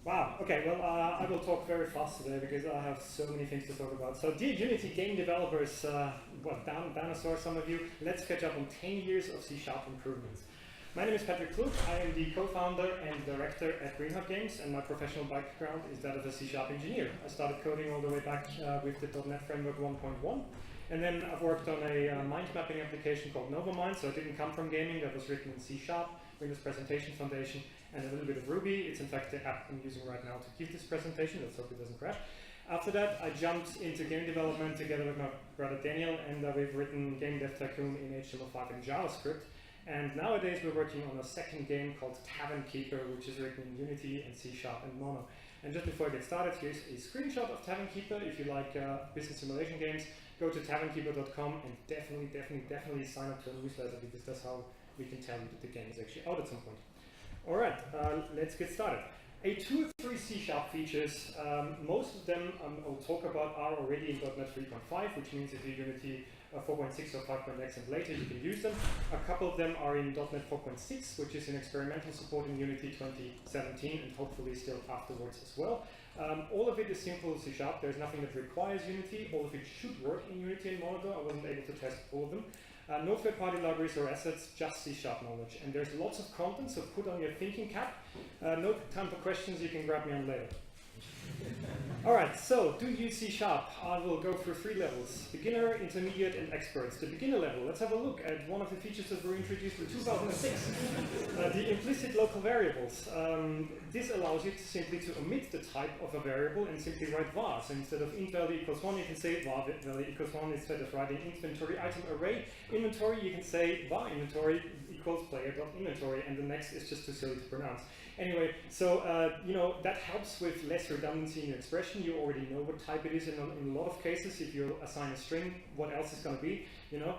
Wow, okay, well, I will talk very fast today because I have so many things to talk about. So, dear Unity game developers, dinosaurs, some of you, let's catch up on 10 years of C# improvements. My name is Patrick KLUG. I am the co-founder and director at Greenheart Games, and my professional background is that of a C# engineer. I started coding all the way back with the .NET Framework 1.1, and then I've worked on a mind mapping application called NovoMind, so it didn't come from gaming, that was written in C#, Windows Presentation Foundation, and a little bit of Ruby. It's in fact the app I'm using right now to give this presentation. Let's hope it doesn't crash. After that, I jumped into game development together with my brother Daniel, and we've written Game Dev Tycoon in HTML5 and JavaScript. And nowadays we're working on a second game called Tavern Keeper, which is written in Unity and C# and Mono. And just before I get started, here's a screenshot of Tavern Keeper. If you like business simulation games, go to tavernkeeper.com and definitely sign up to a newsletter, because that's how we can tell you that the game is actually out at some point. All right, let's get started. A 2 or 3 C# features, most of them I'll talk about are already in .NET 3.5, which means if you're Unity 4.6 or 5.x and later, you can use them. A couple of them are in .NET 4.6, which is in experimental support in Unity 2017, and hopefully still afterwards as well. All of it is simple C#. There's nothing that requires Unity. All of it should work in Unity and Mono. I wasn't able to test all of them. No third-party libraries or assets, just C# knowledge. And there's lots of content, so put on your thinking cap. No time for questions, you can grab me on later. All right, so do you use C#? I will go through 3 levels: beginner, intermediate, and experts. The beginner level, let's have a look at one of the features that were introduced in 2006, the implicit local variables. This allows you to simply omit the type of a variable and simply write var. So instead of int value equals 1, you can say var value equals 1. Instead of writing inventory item array inventory, you can say var inventory equals player.inventory, and the next is just too silly to pronounce. Anyway, so you know, that helps with less redundancy in your expression. You already know what type it is in a lot of cases. If you assign a string, what else is going to be? You know,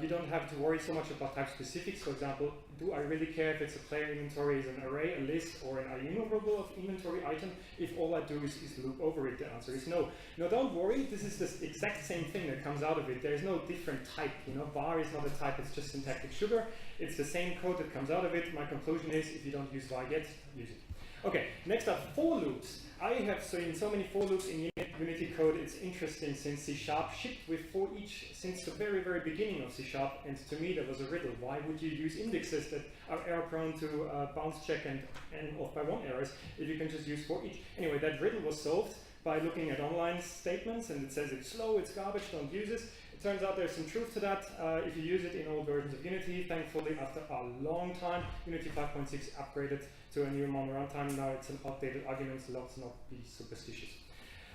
you don't have to worry so much about type specifics. For example, do I really care if it's a player inventory is an array, a list, or an enumerable of inventory item? If all I do is loop over it, the answer is no. No, don't worry. This is the exact same thing that comes out of it. There is no different type. You know, var is not a type. It's just syntactic sugar. It's the same code that comes out of it. My conclusion is, if you don't use var yet, use it. Okay, next up, for loops. I have seen so many for loops in Unity code. It's interesting, since C# shipped with for each since the very beginning of C#, and to me that was a riddle. Why would you use indexes that are error prone to bounce check and off by 1 errors if you can just use for each? Anyway, that riddle was solved by looking at online statements, and it says it's slow, it's garbage, don't use it. It turns out there's some truth to that. If you use it in all versions of Unity, thankfully after a long time, Unity 5.6 upgraded to a new Mono runtime. Now it's an outdated argument, so let's not be superstitious.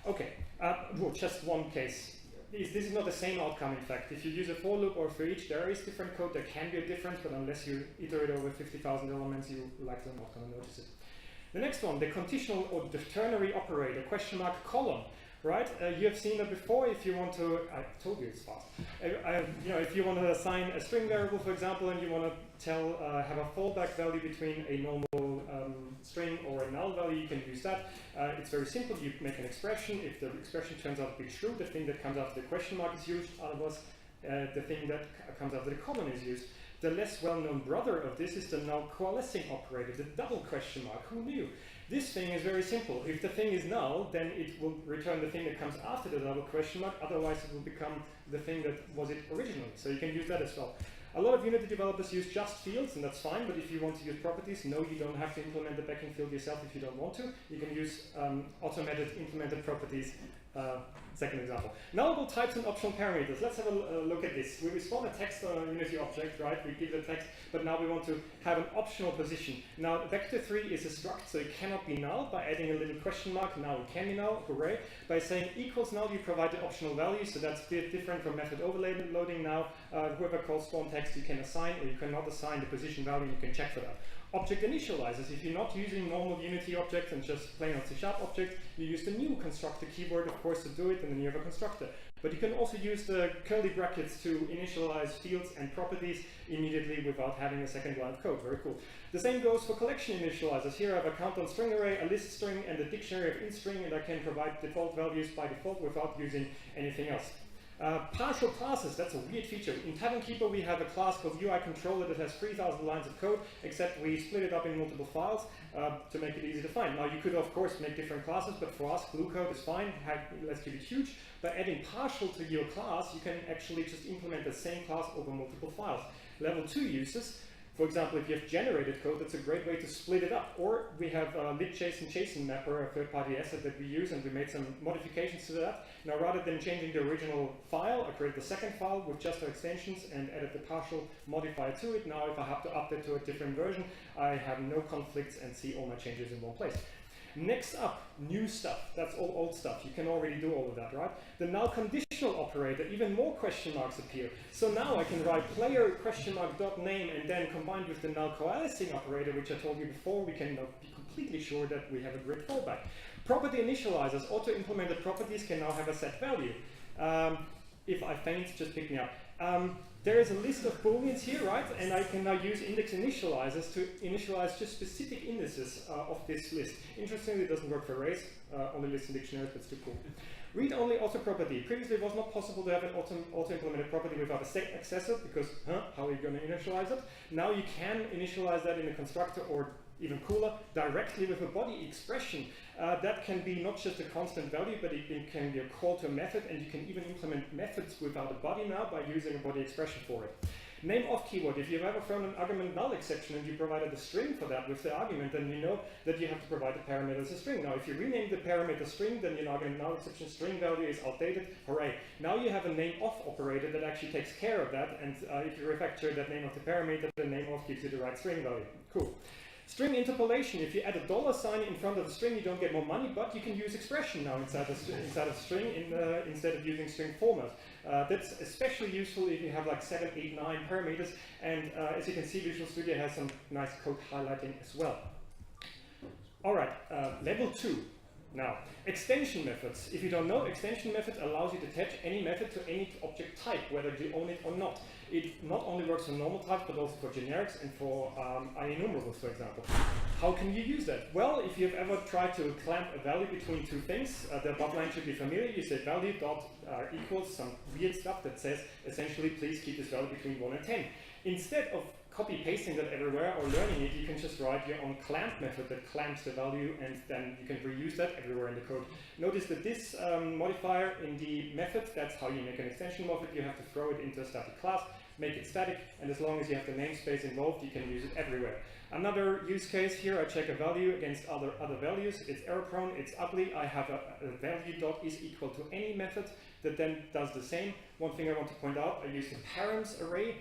Okay, well, just one case. This is not the same outcome, in fact. If you use a for loop or for each, there is different code. There can be a difference, but unless you iterate over 50,000 elements, you likely not going to notice it. The next one, the conditional or the ternary operator, question mark colon. Right? You have seen that before. If you want to, I told you it's fast. You know, if you want to assign a string variable, for example, and you want to have a fallback value between a normal string or a null value, you can use that. It's very simple. You make an expression. If the expression turns out to be true, the thing that comes after the question mark is used. Otherwise, the thing that comes after the colon is used. The less well-known brother of this is the null coalescing operator, the double question mark. Who knew? This thing is very simple. If the thing is null, then it will return the thing that comes after the double question mark. Otherwise, it will become the thing that was it originally. So you can use that as well. A lot of Unity developers use just fields, and that's fine. But if you want to use properties, no, you don't have to implement the backing field yourself if you don't want to. You can use automated implemented properties. Second example. Nullable types and optional parameters. Let's have a look at this. We spawn a text on a Unity object, right? We give the text, but now we want to have an optional position. Now, vector 3 is a struct, so it cannot be null. By adding a little question mark, now it can be null. Hooray. By saying equals null, you provide the optional value, so that's a bit different from method overloading now. Whoever calls spawn text, you can assign, or you cannot assign the position value, you can check for that. Object initializers. If you're not using normal Unity objects and just plain old C# objects, you use the new constructor keyword, of course, to do it, and then you have a constructor. But you can also use the curly brackets to initialize fields and properties immediately without having a second line of code. Very cool. The same goes for collection initializers. Here I have a count on string array, a list string, and a dictionary of int string, and I can provide default values by default without using anything else. Partial classes, that's a weird feature. In Tavern Keeper we have a class called UI Controller that has 3,000 lines of code, except we split it up in multiple files to make it easy to find. Now you could of course make different classes, but for us glue code is fine, let's keep it huge. By adding partial to your class, you can actually just implement the same class over multiple files. Level 2 uses, for example, if you have generated code, that's a great way to split it up. Or we have LINQ mapper, a third-party asset that we use, and we made some modifications to that. Now, rather than changing the original file, I created the second file with just our extensions and added the partial modifier to it. Now, if I have to update to a different version, I have no conflicts and see all my changes in one place. Next up, new stuff. That's all old stuff. You can already do all of that, right? The now conditional operator, even more question marks appear. So now I can write player !name and then combined with the null coalescing operator, which I told you before, we can be completely sure that we have a great fallback. Property initializers, auto-implemented properties can now have a set value. If I faint, just pick me up. There is a list of booleans here, right? And I can now use index initializers to initialize just specific indices of this list. Interestingly, it doesn't work for arrays, only lists in dictionaries, but it's too cool. Read-only auto property. Previously, it was not possible to have an auto-implemented property without a accessor, because how are you going to initialize it? Now you can initialize that in a constructor, or even cooler, directly with a body expression. That can be not just a constant value, but it can be a call to a method, and you can even implement methods without a body now by using a body expression for it. Name of keyword. If you've ever thrown an argument null exception and you provided a string for that with the argument, then you know that you have to provide the parameter as a string. Now, if you rename the parameter string, then your argument null exception string value is outdated. Hooray. Now you have a name of operator that actually takes care of that, and if you refactor that name of the parameter, the name of gives you the right string value. Cool. String interpolation. If you add a $sign in front of the string, you don't get more money, but you can use expression now inside of string instead of using string format. That's especially useful if you have like 7, 8, 9 parameters, and as you can see, Visual Studio has some nice code highlighting as well. All right, level 2. Now, extension methods. If you don't know, extension method allows you to attach any method to any object type, whether you own it or not. It not only works for normal types, but also for generics and for IEnumerables, for example. How can you use that? Well, if you've ever tried to clamp a value between two things, the above line should be familiar. You say value dot equals some weird stuff that says, essentially, please keep this value between 1 and 10. Instead of copy-pasting that everywhere or learning it, you can just write your own clamp method that clamps the value, and then you can reuse that everywhere in the code. Notice that this modifier in the method, that's how you make an extension of it. You have to throw it into a static class, make it static, and as long as you have the namespace involved, you can use it everywhere. Another use case here, I check a value against other values. It's error-prone, it's ugly. I have a value dot is equal to any method that then does the same. One thing I want to point out, I use the params array.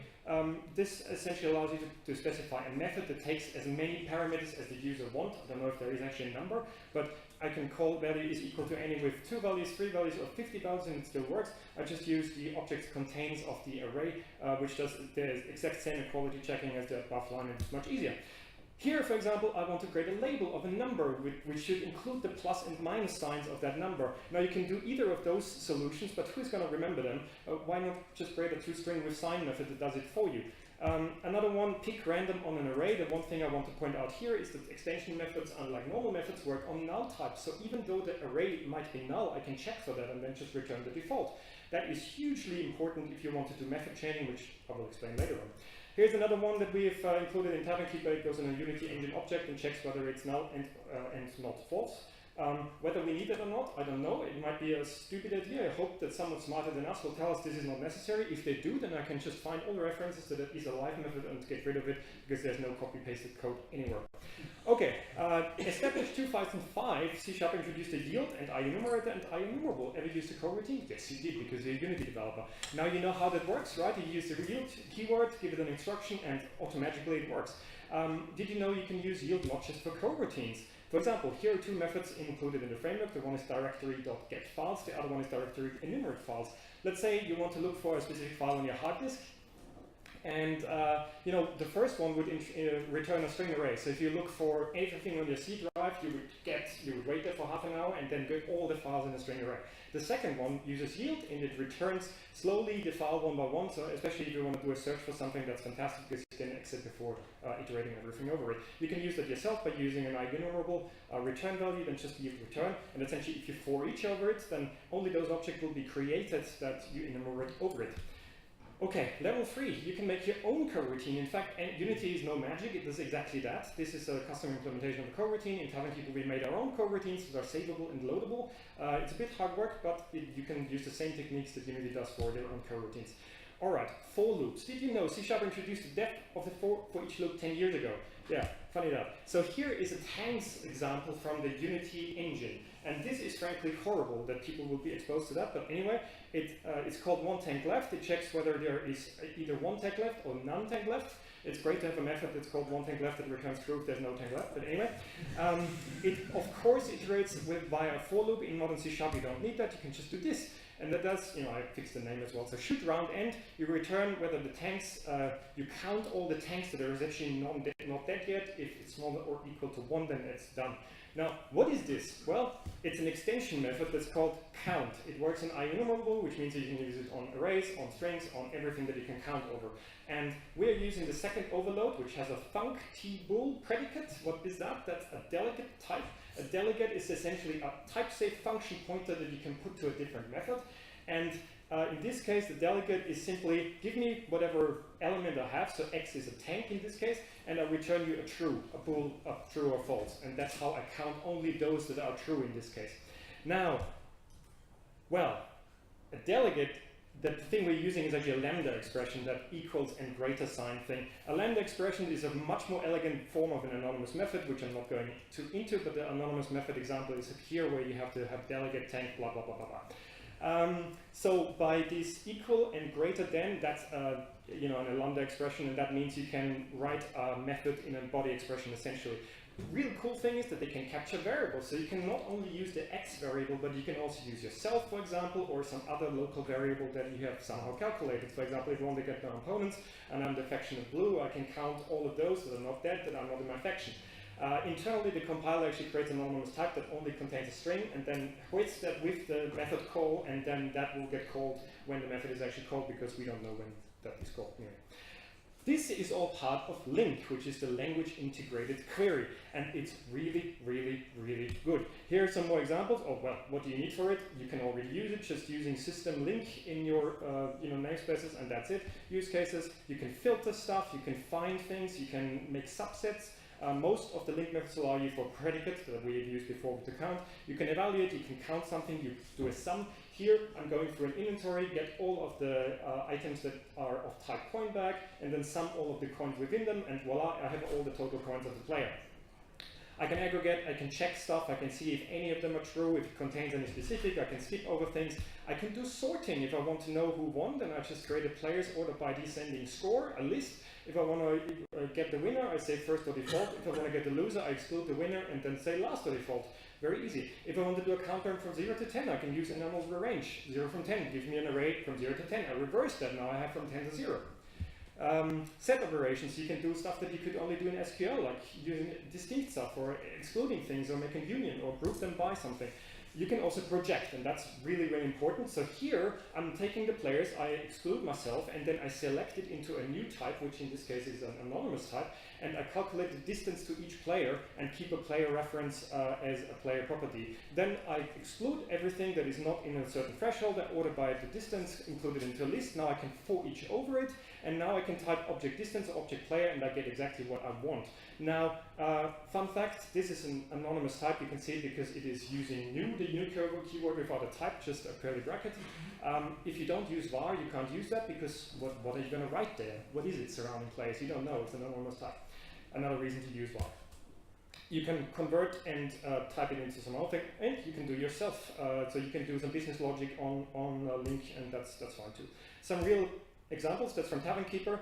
This essentially allows you to specify a method that takes as many parameters as the user wants. I don't know if there is actually a number, but I can call value is equal to any with 2 values, 3 values, or 50 values, and it still works. I just use the object contains of the array, which does the exact same equality checking as the above line, and it's much easier. Here, for example, I want to create a label of a number which should include the plus and minus signs of that number. Now you can do either of those solutions, but who's going to remember them? Why not just create a toString with sign method that does it for you? Another one, pick random on an array. The one thing I want to point out here is that extension methods, unlike normal methods, work on null types. So even though the array might be null, I can check for that and then just return the default. That is hugely important if you want to do method chaining, which I will explain later on. Here's another one that we've included in Tavern Keeper. It goes in a Unity engine object and checks whether it's null and not false. Whether we need it or not, I don't know. It might be a stupid idea. I hope that someone smarter than us will tell us this is not necessary. If they do, then I can just find all the references to that is a live method and get rid of it, because there's no copy-pasted code anywhere. Okay, established 2005, C# introduced a yield and IEnumerator and IEnumerable. Ever used a coroutine? Yes, you did, because you're a Unity developer. Now you know how that works, right? You use the yield keyword, give it an instruction, and automatically it works. Did you know you can use yield not just for coroutines? For example, here are two methods included in the framework. The one is directory.getFiles, the other one is directory.enumerate files. Let's say you want to look for a specific file on your hard disk, And you know, the first one would return a string array. So if you look for everything on your C drive, you would wait there for half an hour and then get all the files in a string array. The second one uses yield, and it returns slowly the file one by one. So especially if you want to do a search for something, that's fantastic because you can exit before iterating everything over it. You can use that yourself by using an enumerable return value, then just yield return. And essentially, if you for each over it, then only those objects will be created that you enumerate over it. Okay, level 3, you can make your own coroutine. In fact, Unity is no magic, it does exactly that. This is a custom implementation of a coroutine. In Tavern Keeper, we made our own coroutines that are savable and loadable. It's a bit hard work, but you can use the same techniques that Unity does for their own coroutines. All right, for loops. Did you know C# introduced the depth of the for each loop 10 years ago? Yeah, funny that. So here is a tanks example from the Unity engine. And this is frankly horrible that people will be exposed to that, but anyway, it's called one tank left. It checks whether there is either one tank left or none tank left. It's great to have a method that's called one tank left that returns true if there's no tank left, but anyway. It of course iterates via a for loop. In modern C#, you don't need that, you can just do this. And that does, you know, I fixed the name as well. So shoot round end, you return whether the tanks, you count all the tanks that are actually not dead yet. If it's smaller or equal to 1, then it's done. Now, what is this? Well, it's an extension method that's called count. It works in enumerable, which means you can use it on arrays, on strings, on everything that you can count over. And we're using the second overload, which has a func t-bool predicate. What is that? That's a delegate type. A delegate is essentially a type-safe function pointer that you can put to a different method. And in this case, the delegate is simply, give me whatever element I have, so x is a tank in this case, and I return you a true, a bool of true or false. And that's how I count only those that are true in this case. Now, well, a delegate, the thing we're using is actually a lambda expression, that equals and greater sign thing. A lambda expression is a much more elegant form of an anonymous method, which I'm not going into, but the anonymous method example is here where you have to have delegate tank, blah, blah, blah, blah, blah. So by this equal and greater than, that's you know, a lambda expression, and that means you can write a method in a body expression essentially. The real cool thing is that they can capture variables, so you can not only use the x variable, but you can also use yourself, for example, or some other local variable that you have somehow calculated. For example, if you want to get my opponents, and I'm the faction of blue, I can count all of those that are not dead, that are not in my faction. Internally, the compiler actually creates an anonymous type that only contains a string, and then hoists that with the method call, and then that will get called when the method is actually called, because we don't know when that is called. Anyway. This is all part of LINQ, which is the language integrated query, and it's really, really, really good. Here are some more examples. Oh, well, what do you need for it? You can already use it just using system LINQ in your namespaces, and that's it. Use cases, you can filter stuff, you can find things, you can make subsets. Most of the LINQ methods allow you for predicates that we have used before with the count. You can evaluate, you can count something, you do a sum. Here, I'm going through an inventory, get all of the items that are of type coin bag, and then sum all of the coins within them, and voila, I have all the total coins of the player. I can aggregate, I can check stuff, I can see if any of them are true, if it contains any specific, I can skip over things. I can do sorting if I want to know who won, then I just create a player's order by descending score, a list. If I want to get the winner, I say first or default. If I want to get the loser, I exclude the winner and then say last or default. Very easy. If I want to do a countdown from 0 to 10, I can use an enumerable range. 0 from 10 gives me an array from 0 to 10. I reverse that. Now I have from 10 to 0. Set operations, you can do stuff that you could only do in SQL, like using distinct stuff or excluding things or making union or group them by something. You can also project, and that's really, really important. So here, I'm taking the players, I exclude myself, and then I select it into a new type, which in this case is an anonymous type, and I calculate the distance to each player and keep a player reference as a player property. Then I exclude everything that is not in a certain threshold. I order by the distance included into a list. Now I can for each over it, and now I can type object distance or object player, and I get exactly what I want. Now, fun fact, this is an anonymous type. You can see it because it is using the new keyword without a type, just a curly bracket. If you don't use var, you can't use that because what are you going to write there? What is it surrounding players? You don't know. It's an anonymous type. Another reason to use var. You can convert and type it into some other thing, and you can do yourself. So you can do some business logic on LINQ, and that's fine too. Some real examples, that's from Tavern Keeper.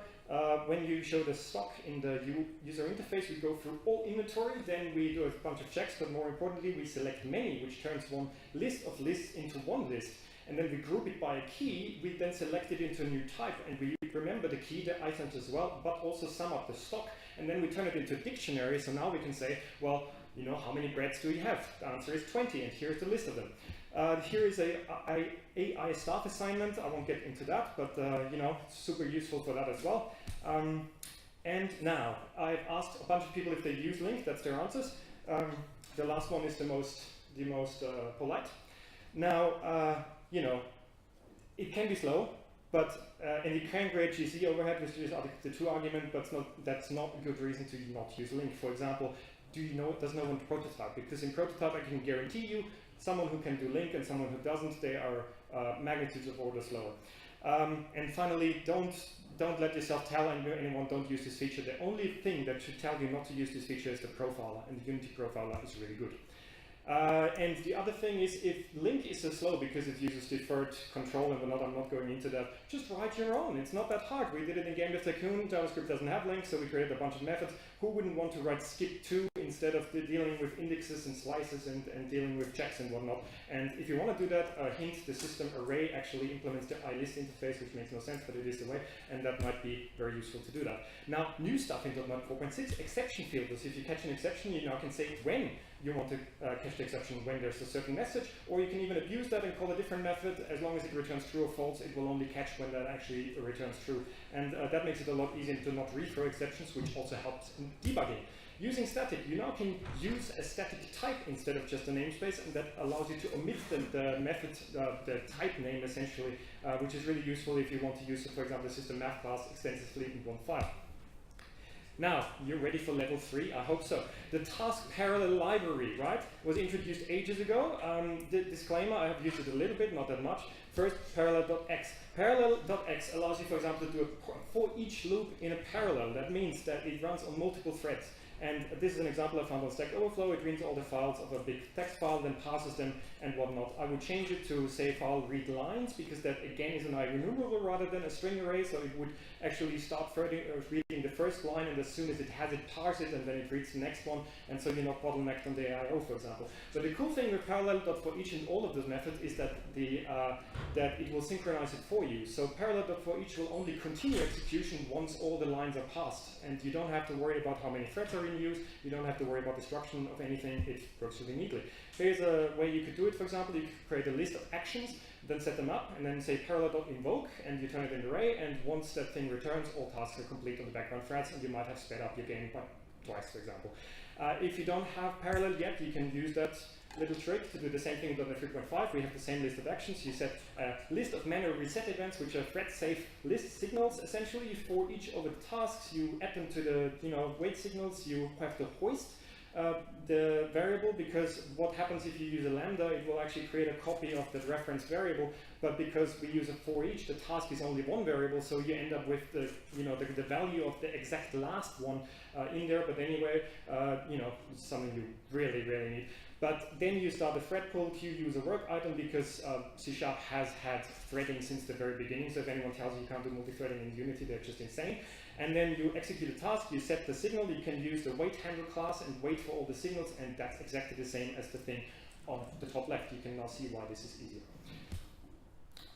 When you show the stock in the user interface, we go through all inventory, then we do a bunch of checks, but more importantly, we select many, which turns one list of lists into one list. And then we group it by a key, we then select it into a new type, and we remember the key, the items as well, but also sum up the stock, and then we turn it into a dictionary. So now we can say, well, you know, how many breads do we have? The answer is 20, and here's the list of them. Here is a AI staff assignment. I won't get into that, but you know, super useful for that as well. And now I've asked a bunch of people if they use LINQ. That's their answers. The last one is the most polite. Now, you know, it can be slow, but and you can create GC overhead, which is the true argument, but that's not a good reason to not use LINQ. For example, does no one prototype? Because in prototype, I can guarantee you, someone who can do LINQ and someone who doesn't, they are magnitudes of order slower. And finally, don't let yourself tell anyone don't use this feature. The only thing that should tell you not to use this feature is the profiler, and the Unity profiler is really good. And the other thing is, if LINQ is so slow because it uses deferred control and whatnot, I'm not going into that, just write your own. It's not that hard. We did it in Game Dev Tycoon. JavaScript doesn't have LINQ, so we created a bunch of methods. Who wouldn't want to write skip2 instead of dealing with indexes and slices and dealing with checks and whatnot? And if you want to do that, hint, the system array actually implements the iList interface, which makes no sense, but it is the way, and that might be very useful to do that. Now, new stuff in .NET 4.6, exception filters. If you catch an exception, you now can say when you want to catch the exception, when there's a certain message, or you can even abuse that and call a different method. As long as it returns true or false, it will only catch when that actually returns true. And that makes it a lot easier to not rethrow exceptions, which also helps in debugging. Using static, you now can use a static type instead of just a namespace, and that allows you to omit the method, the type name essentially, which is really useful if you want to use, for example, the system math class extensively in one file. Now, you're ready for level 3? I hope so. The task parallel library, right, was introduced ages ago. The disclaimer, I have used it a little bit, not that much. First, parallel.x. Parallel.x allows you, for example, to do a for each loop in a parallel. That means that it runs on multiple threads. And this is an example I found on Stack Overflow. It reads all the files of a big text file, then passes them and whatnot. I would change it to say file read lines, because that again is an enumerable rather than a string array. So it would actually start reading the first line, and as soon as it has it, parse it, and then it reads the next one. And so you're not bottlenecked on the AIO, for example. But the cool thing with parallel.forEach and all of those methods is that that it will synchronize it for you. So parallel.forEach will only continue execution once all the lines are passed, and you don't have to worry about how many threads are in use. You don't have to worry about destruction of anything. It works really neatly. Here's a way you could do it. For example, you could create a list of actions, then set them up, and then say parallel.invoke, and you turn it into an array, and once that thing returns, all tasks are complete on the background threads, and you might have sped up your game by twice, for example. If you don't have parallel yet, you can use that little trick to do the same thing in .NET 3.5. We have the same list of actions. You set a list of manual reset events, which are thread-safe list signals. Essentially, for each of the tasks, you add them to the wait signals. You have to hoist the variable, because what happens if you use a lambda, it will actually create a copy of that reference variable. But because we use a for each, the task is only one variable, so you end up with the the value of the exact last one in there. But anyway, it's something you really need. But then you start a thread pool, use a work item, because C# has had threading since the very beginning. So if anyone tells you you can't do multi-threading in Unity, they're just insane. And then you execute a task, you set the signal, you can use the wait handle class and wait for all the signals, and that's exactly the same as the thing on the top left. You can now see why this is easier.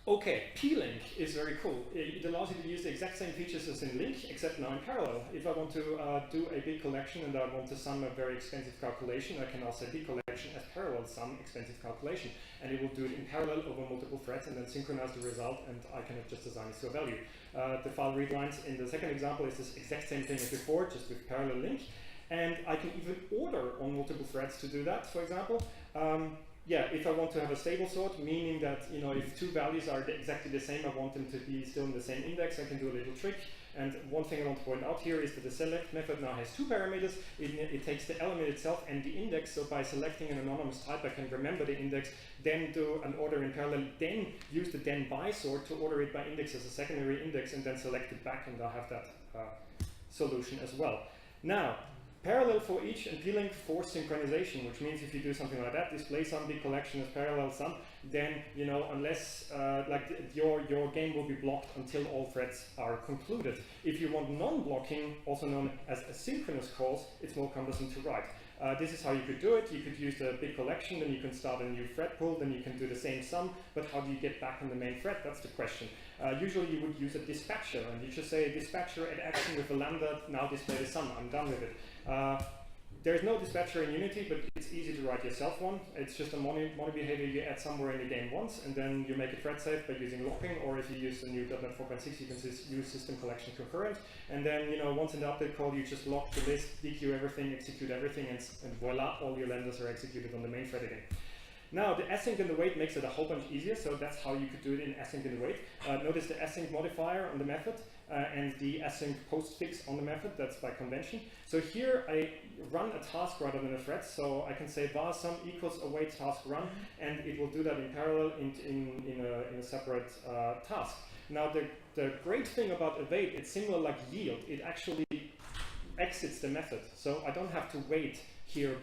Okay, plink is very cool. It allows you to use the exact same features as in LINQ, except now in parallel. If I want to do a big collection and I want to sum a very expensive calculation, I can now say big collection as parallel sum expensive calculation. And it will do it in parallel over multiple threads and then synchronize the result, and I can just assign it to a value. The file read lines in the second example is this exact same thing as before, just with parallel LINQ. And I can even order on multiple threads to do that, for example. If I want to have a stable sort, meaning that if two values are exactly the same, I want them to be still in the same index, I can do a little trick. And one thing I want to point out here is that the select method now has two parameters. It takes the element itself and the index, so by selecting an anonymous type, I can remember the index, then do an order in parallel, then use the then by sort to order it by index as a secondary index, and then select it back, and I'll have that solution as well. Now, parallel for each and plink force synchronization, which means if you do something like that, display sum big collection as parallel sum, then unless your game will be blocked until all threads are concluded. If you want non-blocking, also known as asynchronous calls, it's more cumbersome to write. This is how you could do it. You could use the big collection, then you can start a new thread pool, then you can do the same sum, but how do you get back on the main thread? That's the question. Usually you would use a dispatcher, and you just say dispatcher add action with a lambda, now display the sum, I'm done with it. There's no dispatcher in Unity, but it's easy to write yourself one. It's just a mono behavior you add somewhere in the game once, and then you make it thread safe by using locking, or if you use the new .NET 4.6, you can use system collection concurrent. And then, once in the update call, you just lock the list, dequeue everything, execute everything, and voila, all your lambdas are executed on the main thread again. Now, the async and the wait makes it a whole bunch easier, so that's how you could do it in async and the wait. Notice the async modifier on the method and the async postfix on the method, that's by convention. So here I run a task rather than a thread, so I can say var sum equals await task run, and it will do that in parallel in a separate task. Now, the great thing about await, it's similar like yield, it actually exits the method, so I don't have to wait here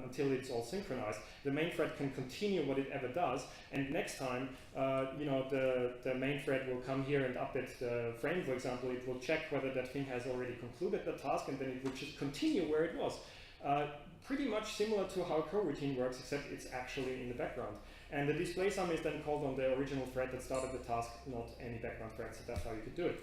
until it's all synchronized. The main thread can continue what it ever does, and next time, the main thread will come here and update the frame, for example. It will check whether that thing has already concluded the task, and then it will just continue where it was. Pretty much similar to how a coroutine works, except it's actually in the background. And the display sum is then called on the original thread that started the task, not any background thread, so that's how you could do it.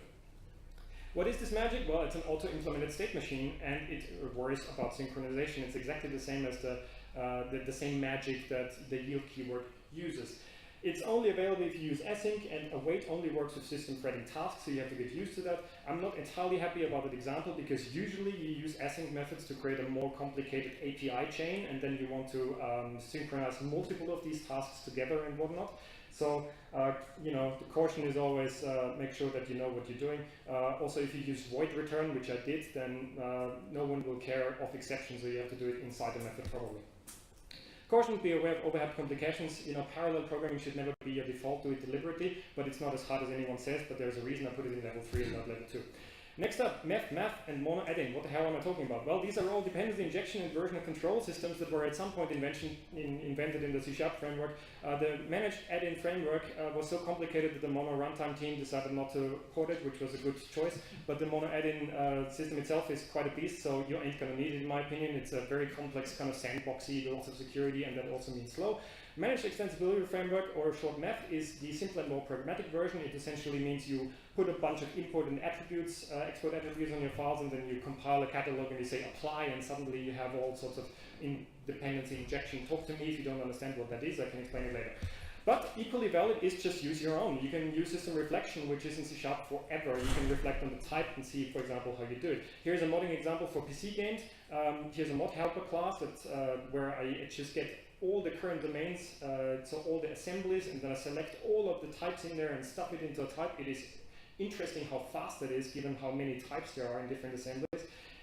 What is this magic? Well, it's an auto-implemented state machine, and it worries about synchronization. It's exactly the same as the same magic that the yield keyword uses. It's only available if you use async, and await only works with system threading tasks, so you have to get used to that. I'm not entirely happy about that example, because usually you use async methods to create a more complicated API chain, and then you want to synchronize multiple of these tasks together and whatnot. So, the caution is always make sure that you know what you're doing. Also, if you use void return, which I did, then no one will care of exceptions, so you have to do it inside the method probably. Caution, be aware of overhead complications. Parallel programming should never be a default. Do it deliberately, but it's not as hard as anyone says, but there's a reason I put it in level 3 and not level 2. Next up, math, and mono add-in. What the hell am I talking about? Well, these are all dependency injection and version control systems that were at some point invented in the C# framework. The managed add-in framework was so complicated that the mono runtime team decided not to port it, which was a good choice. But the mono add-in system itself is quite a beast, so you ain't gonna need it, in my opinion. It's a very complex kind of sandboxy, lots of security, and that also means slow. Managed extensibility framework, or short MEF, is the simpler and more pragmatic version. It essentially means you put a bunch of import and attributes, export attributes on your files, and then you compile a catalog and you say apply, and suddenly you have all sorts of dependency injection. Talk to me if you don't understand what that is, I can explain it later. But equally valid is just use your own. You can use system reflection, which is in C# forever. You can reflect on the type and see, for example, how you do it. Here's a modding example for PC games. Here's a mod helper class where I just get all the current domains, so all the assemblies, and then I select all of the types in there and stuff it into a type. It is interesting how fast it is, given how many types there are in different assemblies.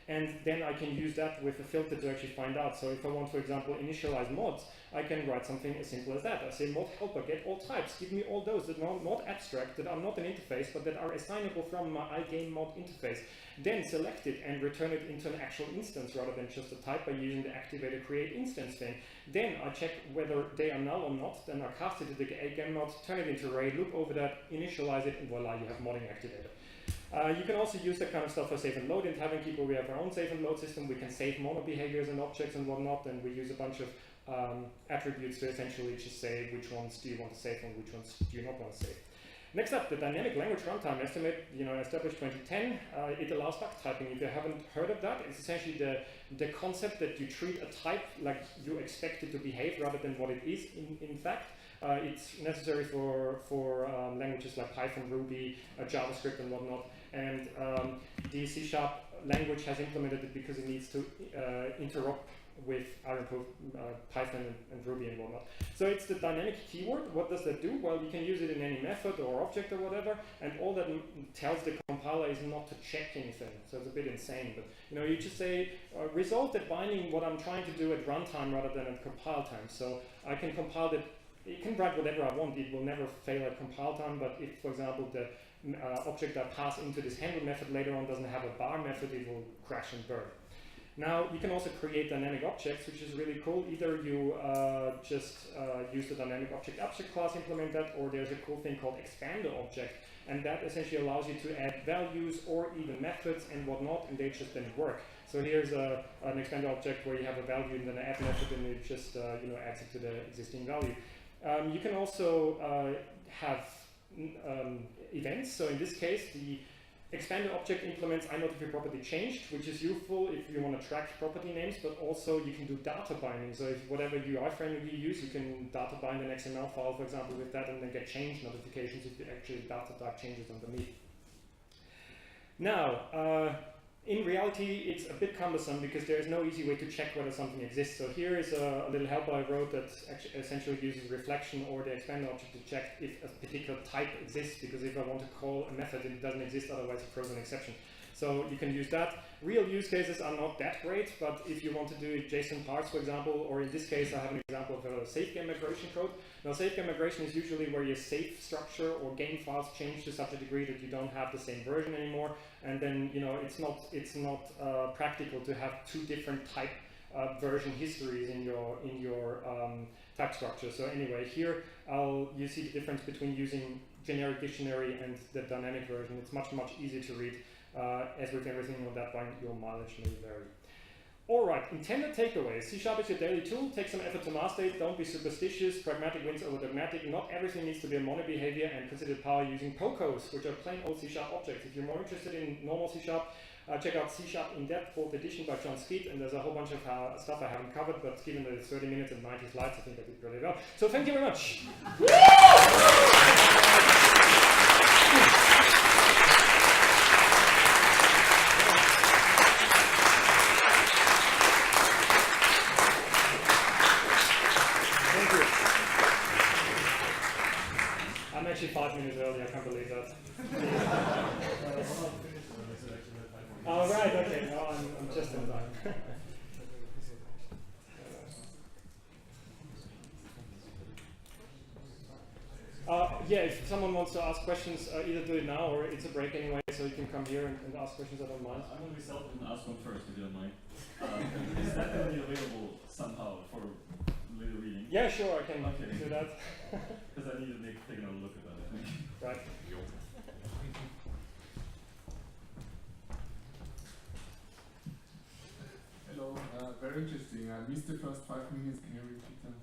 And then I can use that with a filter to actually find out. So if I want, for example, initialize mods, I can write something as simple as that. I say mod helper, get all types, give me all those that are not abstract, that are not an interface, but that are assignable from my iGameMod interface. Then select it and return it into an actual instance rather than just a type by using the activated create instance thing. Then I check whether they are null or not, then I cast it to the iGameMod, turn it into array, loop over that, initialize it, and voila, you have modding activated. You can also use that kind of stuff for save and load. In Tavern Keeper, we have our own save and load system. We can save mono behaviors and objects and whatnot, and we use a bunch of attributes to essentially just say which ones do you want to save and which ones do you not want to save. Next up, the dynamic language runtime estimate, established 2010. It allows bug typing. If you haven't heard of that, it's essentially the concept that you treat a type like you expect it to behave rather than what it is in fact. It's necessary for languages like Python, Ruby, JavaScript, and whatnot. And the C# language has implemented it because it needs to interop with Python and Ruby and whatnot. So it's the dynamic keyword. What does that do? Well, you can use it in any method or object or whatever, and all that tells the compiler is not to check anything. So it's a bit insane, but you just say resolve that binding what I'm trying to do at runtime rather than at compile time. So I can compile it. It can write whatever I want. It will never fail at compile time. But if, for example, the object I pass into this handle method later on doesn't have a bar method, it will crash and burn. Now, you can also create dynamic objects, which is really cool. Either you just use the dynamic object class, implement that, or there's a cool thing called expander object, and that essentially allows you to add values or even methods and whatnot, and they just then work. So here's an expand object where you have a value and then an add method, and it just adds it to the existing value. You can also have events. So in this case, the expanded object implements iNotify property changed, which is useful if you want to track property names, but also you can do data binding. So if whatever UI framework you use, you can data bind an XML file, for example, with that, and then get change notifications if you actually data type changes underneath. Now, in reality, it's a bit cumbersome because there is no easy way to check whether something exists. So here is a little helper I wrote that essentially uses reflection or the expand object to check if a particular type exists, because if I want to call a method, it doesn't exist, otherwise it throws an exception. So you can use that. Real use cases are not that great, but if you want to do JSON parts, for example, or in this case, I have an example of a safe game migration code. Now, safe game migration is usually where your safe structure or game files change to such a degree that you don't have the same version anymore, and then it's not practical to have two different type version histories in your type structure. So anyway, here you see the difference between using generic dictionary and the dynamic version. It's much easier to read. As with everything on that point, your mileage may vary. Alright, intended takeaways. C# is your daily tool. Take some effort to master it. Don't be superstitious. Pragmatic wins over dogmatic. Not everything needs to be a mono behavior, and consider power using POCOs, which are plain old C# objects. If you're more interested in normal C#, check out C# in depth, 4th edition by John Skeet, and there's a whole bunch of stuff I haven't covered, but given that it's 30 minutes and 90 slides, I think I did pretty well. So thank you very much. I'm actually 5 minutes early, I can't believe that. Oh, right, okay, no, I'm just in time. Yeah, if someone wants to ask questions, either do it now or it's a break anyway, so you can come here and ask questions, I don't mind. I'm going to be selfish and ask one first, if you don't mind. Is that going to be available somehow for later reading? Yeah, sure, I can do that. Because I need to take another look at that, I think. Right. Hello, very interesting. I missed the first 5 minutes. Can you repeat them?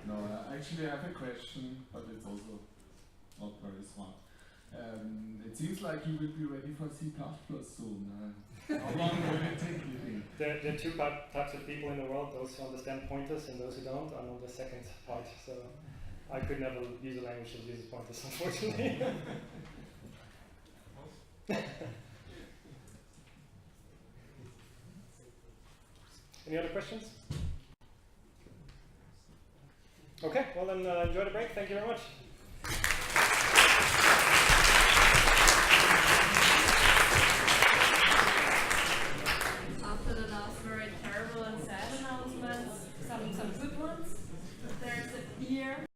No, actually I have a question, but it's also not very smart. It seems like you will be ready for C++ soon. How long will it take, you think? There are two types of people in the world, those who understand pointers and those who don't. I'm on the second part, so I could never use a language that uses pointers, unfortunately. Any other questions? Okay, well then enjoy the break. Thank you very much.